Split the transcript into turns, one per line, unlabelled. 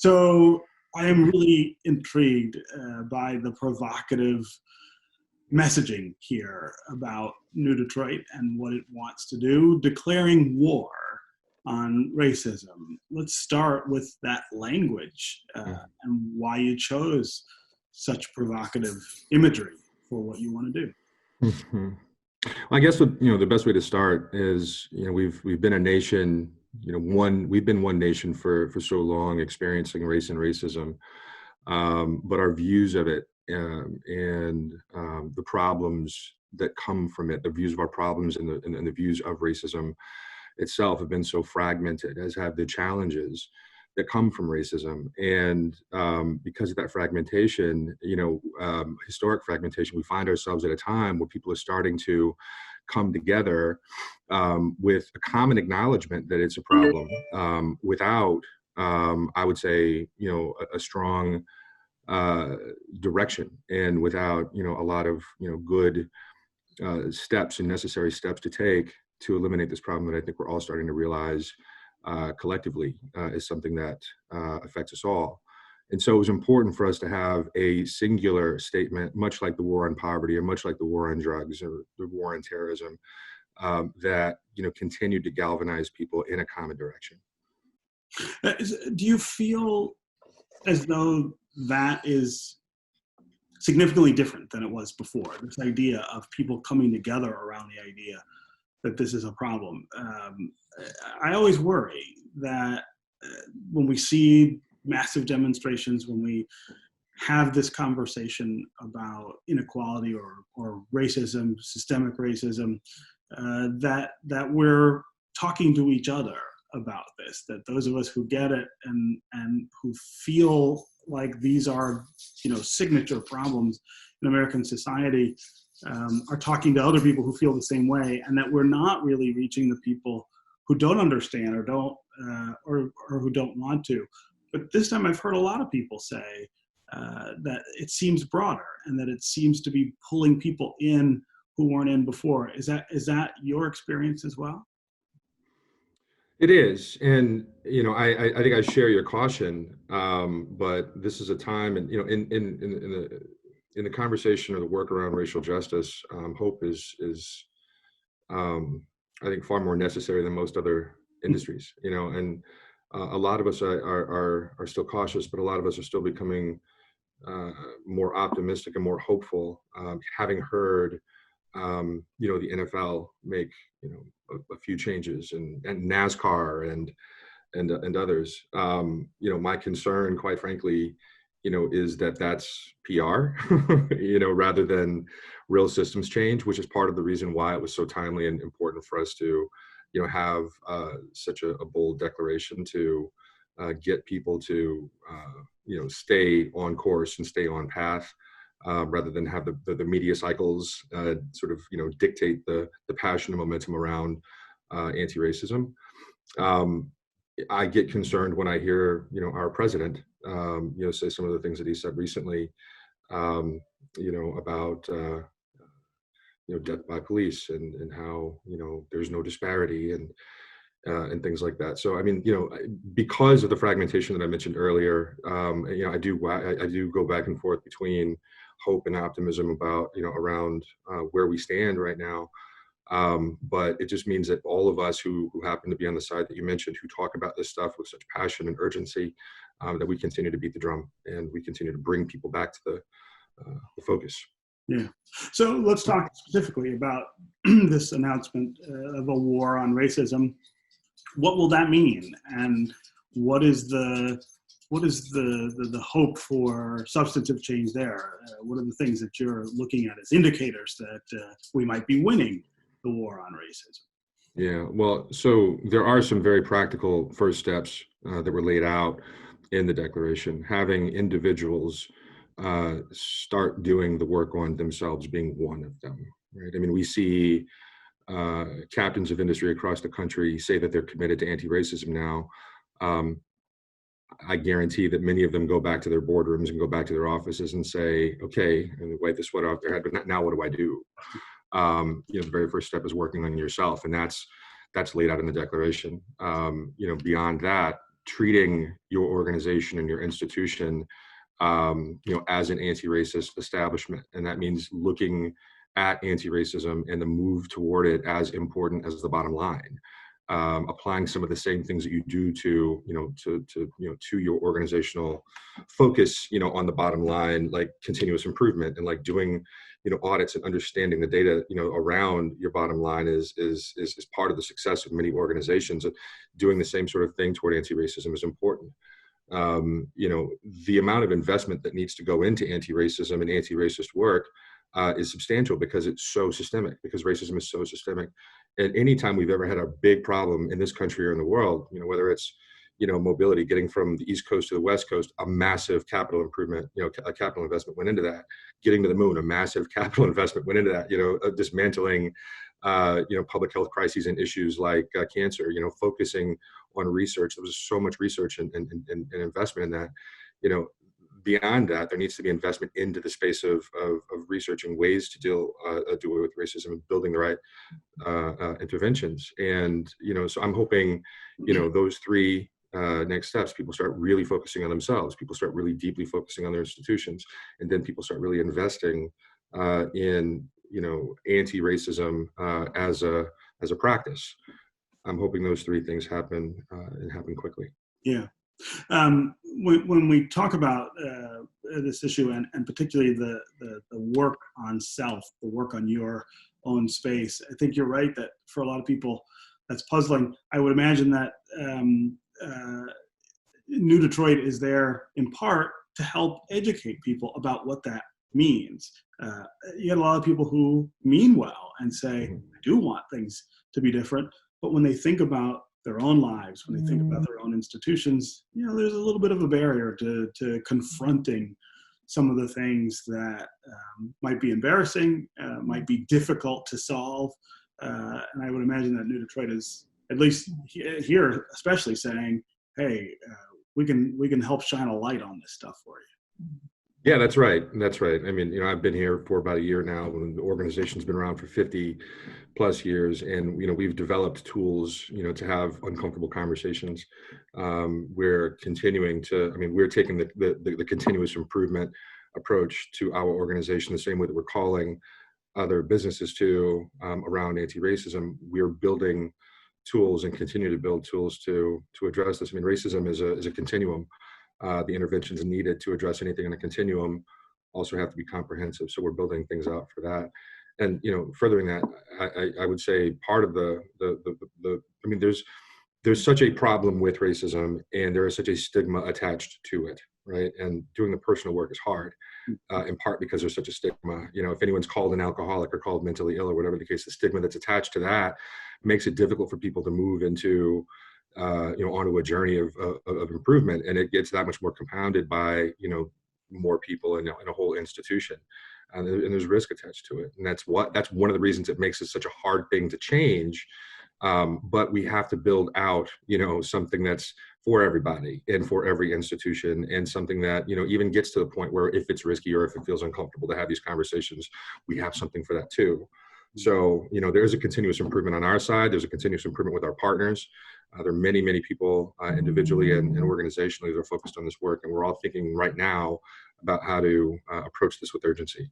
So I am really intrigued by the provocative messaging here about New Detroit and what it wants to do, declaring war on racism. Let's start with that language and why you chose such provocative imagery for what you want to do.
Mm-hmm. Well, I guess the best way to start is we've been a nation, we've been one nation for so long, experiencing race and racism, but our views of it and the problems that come from it, the views of our problems and the views of racism itself have been so fragmented, as have the challenges that come from racism. And because of that fragmentation, historic fragmentation, we find ourselves at a time where people are starting to come together with a common acknowledgement that it's a problem without, I would say, a strong direction, and without, a lot of, good steps and necessary steps to take to eliminate this problem that I think we're all starting to realize collectively is something that affects us all. And so it was important for us to have a singular statement, much like the war on poverty or much like the war on drugs or the war on terrorism, that continued to galvanize people in a common direction.
Do you feel as though that is significantly different than it was before? This idea of people coming together around the idea that this is a problem. I always worry that when we see massive demonstrations, when we have this conversation about inequality or racism, systemic racism, that we're talking to each other about this, that those of us who get it and who feel like these are, signature problems in American society, are talking to other people who feel the same way, and that we're not really reaching the people who don't understand or don't or who don't want to. But this time I've heard a lot of people say that it seems broader and that it seems to be pulling people in who weren't in before. Is that your experience as well?
It is, and I think I share your caution, but this is a time, and in the conversation or the work around racial justice, hope is I think far more necessary than most other industries. And a lot of us are still cautious, but a lot of us are still becoming more optimistic and more hopeful, having heard the NFL make a few changes, and NASCAR and others. My concern, quite frankly, is that that's PR, rather than real systems change, which is part of the reason why it was so timely and important for us to, have such a bold declaration to get people to, stay on course and stay on path, rather than have the media cycles sort of, dictate the passion and momentum around anti-racism. I get concerned when I hear, our president, say some of the things that he said recently, about, death by police and how, there's no disparity and things like that. So, I mean, because of the fragmentation that I mentioned earlier, I do go back and forth between hope and optimism about, around where we stand right now. But it just means that all of us who happen to be on the side that you mentioned, who talk about this stuff with such passion and urgency, that we continue to beat the drum and we continue to bring people back to the focus.
Yeah. So let's talk specifically about this announcement of a war on racism. What will that mean? And what is the hope for substantive change there? What are the things that you're looking at as indicators that we might be winning the war on racism?
Yeah, well, so there are some very practical first steps that were laid out in the declaration, having individuals start doing the work on themselves being one of them, right? I mean, we see captains of industry across the country say that they're committed to anti-racism now. I guarantee that many of them go back to their boardrooms and go back to their offices and say, okay, and wipe the sweat off their head, but now what do I do? The very first step is working on yourself, and that's laid out in the declaration. Beyond that, treating your organization and your institution, as an anti-racist establishment. And that means looking at anti-racism and the move toward it as important as the bottom line. Applying some of the same things that you do to your organizational focus, on the bottom line, like continuous improvement, and like doing, audits and understanding the data, around your bottom line is part of the success of many organizations. Doing the same sort of thing toward anti-racism is important. The amount of investment that needs to go into anti-racism and anti-racist work is substantial because it's so systemic, because racism is so systemic. And anytime we've ever had a big problem in this country or in the world, whether it's, mobility, getting from the East Coast to the West Coast, a massive capital improvement, a capital investment went into that. Getting to the moon, a massive capital investment went into that, dismantling, public health crises and issues like cancer, focusing on research. There was so much research and investment in that. Beyond that, there needs to be investment into the space of researching ways to deal with racism and building the right interventions. And, so I'm hoping, those three next steps, people start really focusing on themselves, people start really deeply focusing on their institutions, and then people start really investing in, anti-racism as a practice. I'm hoping those three things happen and happen quickly.
Yeah. When we talk about this issue and particularly the work on self, the work on your own space, I think you're right that for a lot of people that's puzzling. I would imagine that New Detroit is there in part to help educate people about what that means. You get a lot of people who mean well and say, I do want things to be different, but when they think about their own lives, when they think about their own institutions, there's a little bit of a barrier to confronting some of the things that might be embarrassing, might be difficult to solve. And I would imagine that New Detroit is, at least here, especially saying, hey, we can help shine a light on this stuff for you.
Yeah, that's right. That's right. I mean, I've been here for about a year now, when the organization's been around for 50 plus years. And, we've developed tools, to have uncomfortable conversations. We're continuing to, we're taking the continuous improvement approach to our organization, the same way that we're calling other businesses to around anti-racism. We're building tools and continue to build tools to address this. Racism is a continuum. The interventions needed to address anything in a continuum also have to be comprehensive. So we're building things out for that. And, furthering that, I would say part of there's such a problem with racism, and there is such a stigma attached to it, right? And doing the personal work is hard, in part because there's such a stigma. If anyone's called an alcoholic or called mentally ill or whatever the case, the stigma that's attached to that makes it difficult for people to move into onto a journey of improvement, and it gets that much more compounded by more people in a whole institution, and there's risk attached to it, and that's one of the reasons it makes it such a hard thing to change. But we have to build out something that's for everybody and for every institution, and something that even gets to the point where if it's risky or if it feels uncomfortable to have these conversations, we have something for that too. So there's a continuous improvement on our side. There's a continuous improvement with our partners. There are many, many people individually and organizationally that are focused on this work, and we're all thinking right now about how to approach this with urgency.